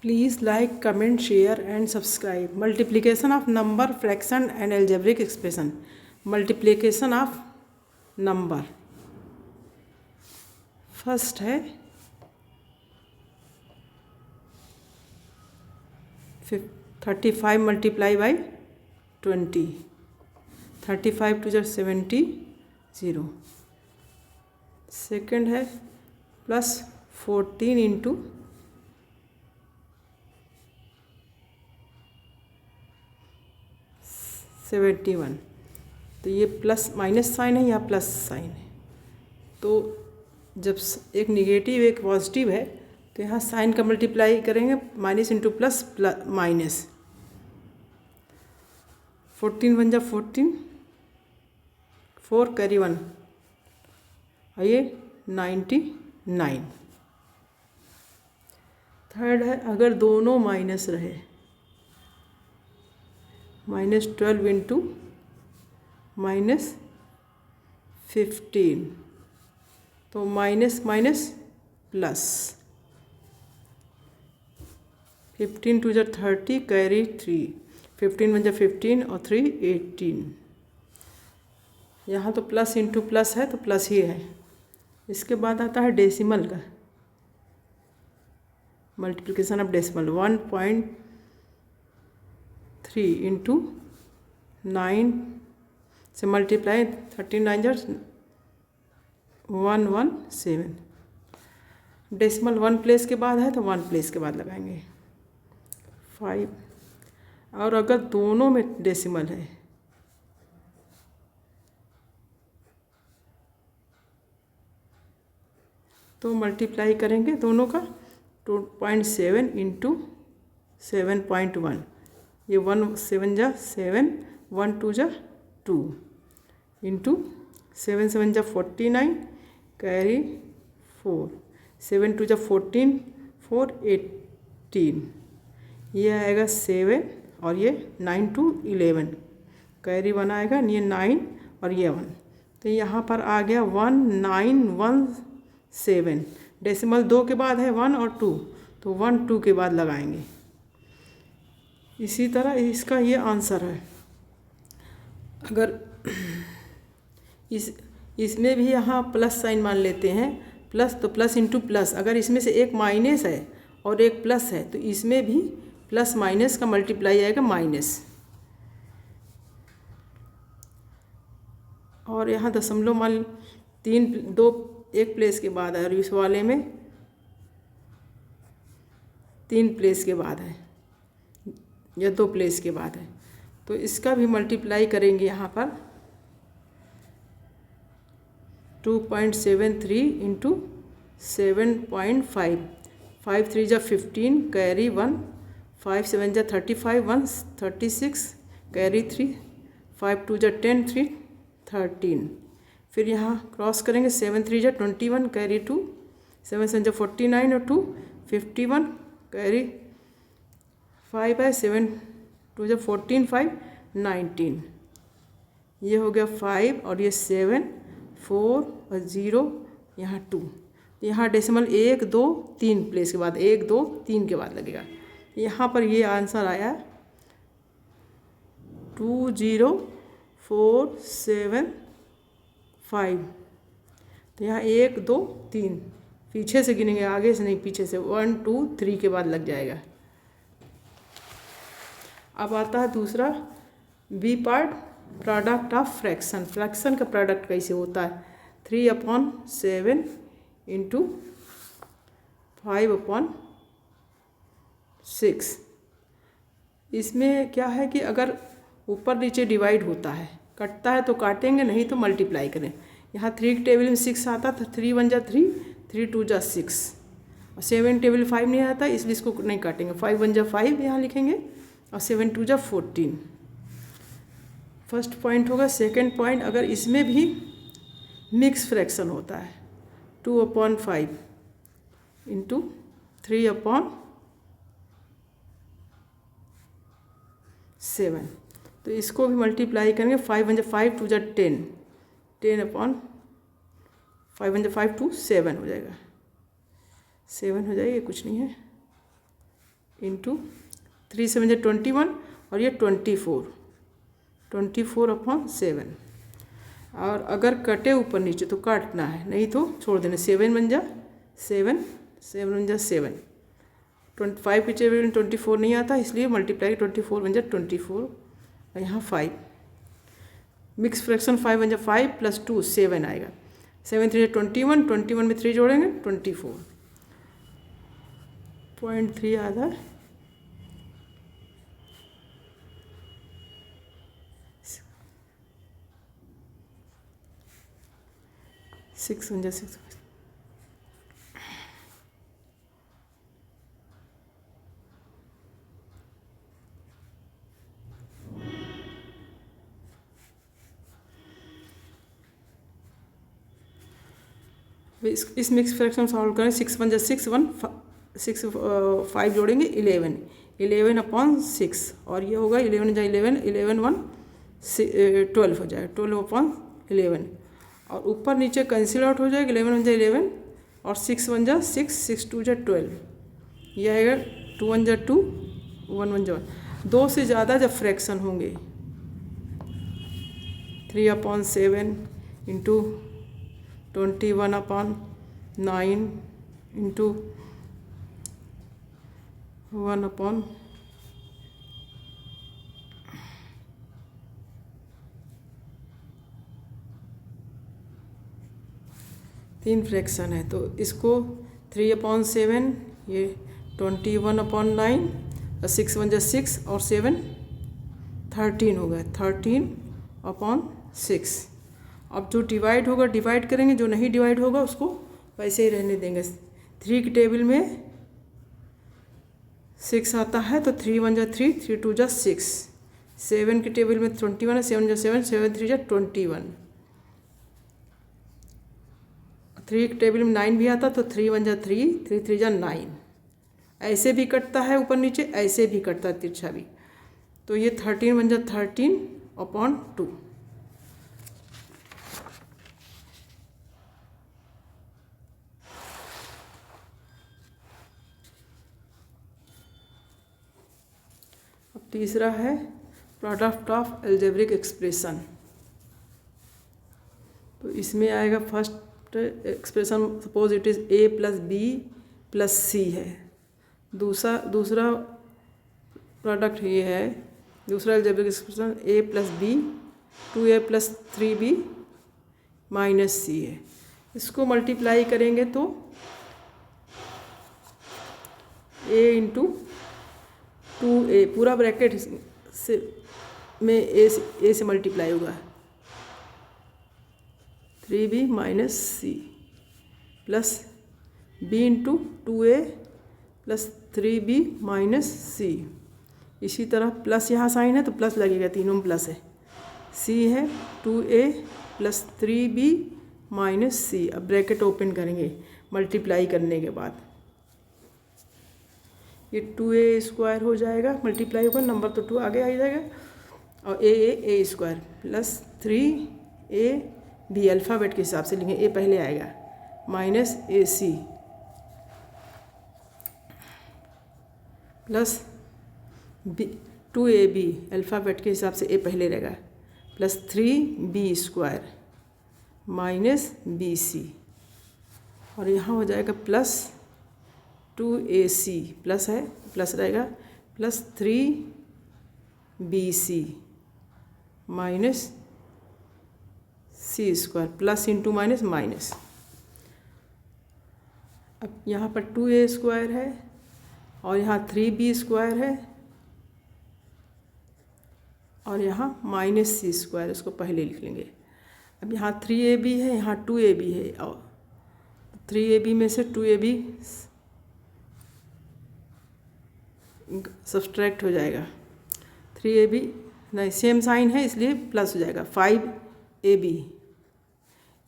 Please like, comment, share and subscribe. Multiplication of number, fraction and algebraic expression. Multiplication of number. First है 35 multiply by 20. 35 to 70 0. Second है plus 14 into 71. तो ये plus minus sign है या plus sign है, तो जब एक निगेटिव एक पॉजिटिव है तो यहाँ साइन का मल्टीप्लाई करेंगे, माइनस इंटू प्लस माइनस. 14 1 जा 14, 4 कैरी 1 और ये 99. थर्ड है अगर दोनों माइनस रहे, -12 इंटू -15, तो minus minus plus. 15 two 30 carry 3. 15 1 15 और 3 18. यहाँ तो प्लस इंटू प्लस है तो प्लस ही है. इसके बाद आता है डेसिमल का मल्टीप्लिकेशन ऑफ डेसिमल. 1.3 इंटू 9 से मल्टीप्लाई 39 117. डेसिमल 1 प्लेस के बाद है तो 1 प्लेस के बाद लगाएंगे 5. और अगर दोनों में डेसिमल है तो मल्टीप्लाई करेंगे दोनों का. 2.7 इंटू 7.1. ये 1 7 जा 7, 1 2 जा 2 इंटू 7 7 जा 49 कैरी 4. 7 2 जा 14, 4 18. ये आएगा 7 और ये 9 2 11 कैरी 1 आएगा. ये 9 और ये 1, तो यहाँ पर आ गया 1917. डेसिमल 2 के बाद है 1 और 2, तो 1 2 के बाद लगाएंगे. इसी तरह इसका ये आंसर है. अगर इसमें भी यहाँ प्लस साइन मान लेते हैं, प्लस तो प्लस इंटू प्लस. अगर इसमें से एक माइनस है और एक प्लस है तो इसमें भी प्लस माइनस का मल्टीप्लाई आएगा माइनस. और यहाँ दशमलव मान 3 2 एक प्लेस के बाद है और इस वाले में 3 प्लेस के बाद है या 2 प्लेस के बाद है, तो इसका भी मल्टीप्लाई करेंगे यहाँ पर. 2.73 इंटू 7.5. 5 3 जा 15 कैरी 1. 5 7 जा 35 1 36 कैरी 3. 5 2 जा 10 3 13. फिर यहाँ क्रॉस करेंगे. 7 3 जा 21 कैरी 2. 7 7 जा 49 और 2 51 कैरी 5 है. 7 2 जा 14 5 19. ये हो गया 5 और ये 7 4 और 0 यहाँ 2. यहाँ डेसिमल 1 2 3 प्लेस के बाद 1 2 3 के बाद लगेगा. यहाँ पर ये आंसर आया 20475. तो यहाँ 1 2 3 पीछे से गिनेंगे, आगे से नहीं, पीछे से 1 2 3 के बाद लग जाएगा. अब आता है दूसरा B part, product of fraction. Fraction का प्रोडक्ट कैसे होता है? 3/7 इंटू 5/6. इसमें क्या है कि अगर ऊपर नीचे डिवाइड होता है, कटता है तो काटेंगे, नहीं तो मल्टीप्लाई करें. यहाँ 3 की टेबल में 6 आता था. 3 1 जा 3, 3 2 जा 6 और 7 टेबल 5 नहीं आता, इसलिए इसको नहीं काटेंगे. 5 1 जा 5 यहाँ लिखेंगे और 7 2 जा 14. फर्स्ट पॉइंट होगा. सेकंड पॉइंट, अगर इसमें भी मिक्स फ्रैक्शन होता है 2/5 इंटू 3/7, तो इसको भी मल्टीप्लाई करेंगे. 5 1 जा 5 2 जा 10, 10/5 1 जा 5 2 7 हो जाएगा. 7 हो जाएगा, कुछ नहीं है. इंटू 3 7 जा 21 और ये 24/7। और अगर कटे ऊपर नीचे तो काटना है, नहीं तो छोड़ देना। 7 बन जा 7, 7 बन जा 7। 25 के टेबल में 24 नहीं आता, इसलिए मल्टीप्लाई 24 बन जा 24 और यहाँ 5। मिक्स फ्रैक्शन 5 बन जा 5 + 2 7 आएगा। 7 3 21, 21 में 3 जोड़ेंगे 24, 0.3 आधा 6 बन जा 6। इस मिक्स फ्रैक्शन सॉल्व करें। 6 बन जा 6 1 6 5 जोड़ेंगे 11 11/6 और ये होगा 11 जा 11 11 1 12 हो जाएगा 12/11 और ऊपर नीचे कैंसिल आउट हो जाएगा। 11 बन जा 11 और 6 बन जा 6 6 2 जा 12, ये आएगा 2 1 जा 2 1 1 जा 1। 2 से ज़्यादा जब फ्रैक्शन होंगे 3/7 इंटू 21/9 इंटू 1 3 फ्रैक्शन है, तो इसको 3/7 ये 21/9 और 6 1 जा 6 और 7 13 हो गया 13/6। अब जो डिवाइड होगा डिवाइड करेंगे, जो नहीं डिवाइड होगा उसको वैसे ही रहने देंगे। 3 की टेबल में 6 आता है तो 3 1 जा 3 3 2 जा 6। 7 की टेबल में 21 है, 7 जा 7 7 3 जा 21। 3 की टेबल में 9 भी आता तो 3 1 जा 3 3 3 जा 9। ऐसे भी कटता है ऊपर नीचे, ऐसे भी कटता है तिरछा भी। तो ये 13 बन जा 13/2। अब तीसरा है प्रोडक्ट ऑफ अलजेब्रिक एक्सप्रेशन। तो इसमें आएगा first expression, suppose it is a + b + c है। दूसरा प्रोडक्ट ये है, दूसरा algebraic expression a + b 2a + 3b - c है। इसको मल्टीप्लाई करेंगे तो a × 2a पूरा ब्रैकेट से में a से मल्टीप्लाई होगा 3b - c plus b × 2a + 3b - c। इसी तरह प्लस यहाँ साइन है तो प्लस लगेगा, तीनों में प्लस है। c है 2a + 3b - c। अब ब्रैकेट ओपन करेंगे मल्टीप्लाई करने के बाद, ये 2a² हो जाएगा, मल्टीप्लाई होगा, नंबर तो 2 आगे आ जाएगा और a² प्लस 3ab अल्फ़ाबेट के हिसाब से लिखेंगे, a पहले आएगा -ac प्लस 2ab अल्फ़ाबेट के हिसाब से a पहले रहेगा प्लस 3b² -bc और यहाँ हो जाएगा प्लस 2ac प्लस है, प्लस रहेगा plus 3bc -c² plus into minus minus. अब यहाँ पर 2a² है और यहाँ 3b² है और यहाँ -c², इसको पहले लिख लेंगे। अब यहाँ 3ab है, यहाँ 2ab है और 3ab में से 2ab सब्सट्रैक्ट हो जाएगा। 3ab नहीं, सेम साइन है इसलिए प्लस हो जाएगा 5ab।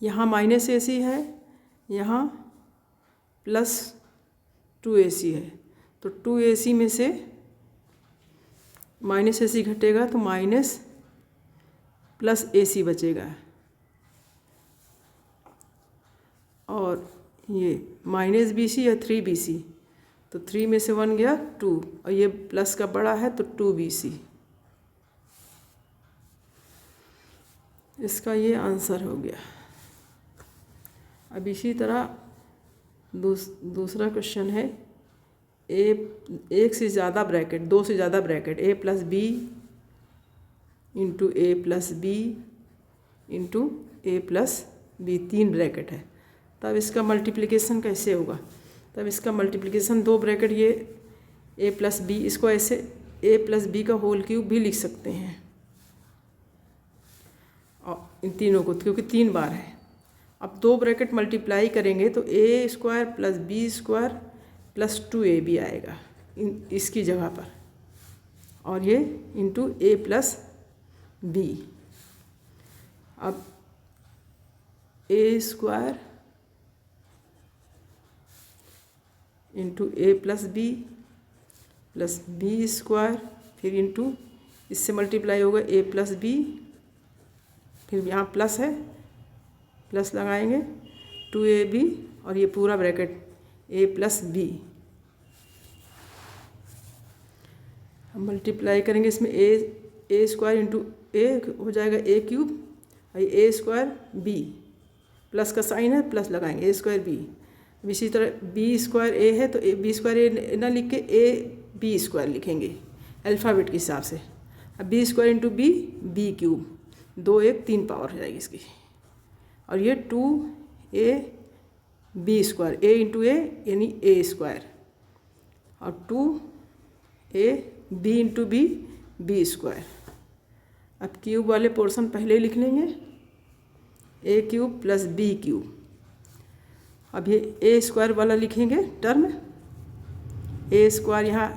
यहाँ -ac है, यहाँ प्लस 2ac है, तो 2ac में से -ac घटेगा तो माइनस प्लस ac बचेगा और ये -bc या 3bc, तो 3 में से 1 गया 2, और ये प्लस का बड़ा है तो 2BC। इसका ये आंसर हो गया। अब इसी तरह दूसरा क्वेश्चन है, एक से ज़्यादा ब्रैकेट, 2 से ज़्यादा bracket, a plus b into a plus b into a plus b, 3 bracket है। तब इसका मल्टीप्लिकेशन कैसे होगा? तब इसका मल्टीप्लिकेशन 2 ब्रैकेट ये a प्लस बी, इसको ऐसे a प्लस बी का होल क्यूब भी लिख सकते हैं, और इन तीनों को, क्योंकि 3 बार है। अब 2 ब्रैकेट मल्टीप्लाई करेंगे तो a square plus b square plus 2ab आएगा इसकी जगह पर, और ये इंटू a प्लस बी। अब a square into a plus b square, फिर इंटू इससे मल्टीप्लाई होगा a प्लस बी, फिर यहाँ प्लस है, प्लस लगाएंगे 2ab, और ये पूरा ब्रैकेट a प्लस बी। हम मल्टीप्लाई करेंगे इसमें ए स्क्वायर इंटू ए हो जाएगा a क्यूब, और ये a स्क्वायर बी, प्लस का साइन है, प्लस लगाएंगे a स्क्वायर बी। इसी तरह बी स्क्वायर ए है तो बी स्क्वायर ए ना लिख के a बी स्क्वायर लिखेंगे अल्फ़ाबेट के हिसाब से। अब B square into B cube, 2 1 3 power हो जाएगी इसकी, और ये 2a B square, a into A यानी a स्क्वायर, और 2a B into B square. अब क्यूब वाले पोर्शन पहले लिख लेंगे, a cube plus B cube. अब ये a स्क्वायर वाला लिखेंगे टर्म, a स्क्वायर यहाँ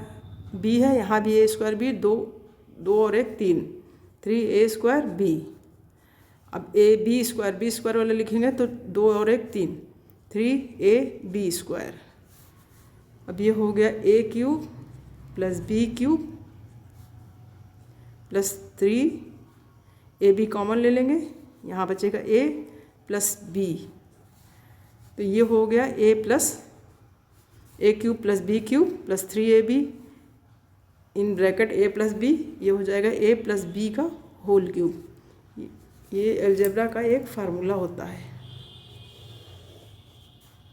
b है, यहाँ भी a स्क्वायर b, 2 और 1 3, 3a स्क्वायर b। अब बी स्क्वायर वाला लिखेंगे तो 2 और 1 3, 3ab स्क्वायर। अब ये हो गया a cube plus B cube plus 3ab common ले लेंगे, यहाँ बचेगा a प्लस b। तो ये हो गया a cube plus B cube plus 3ab in bracket a plus b, ये हो जाएगा a प्लस बी का होल क्यूब। ये अलजेब्रा का एक फार्मूला होता है,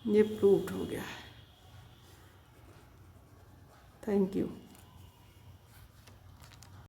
ये प्रूव्ड हो गया है। Thank you.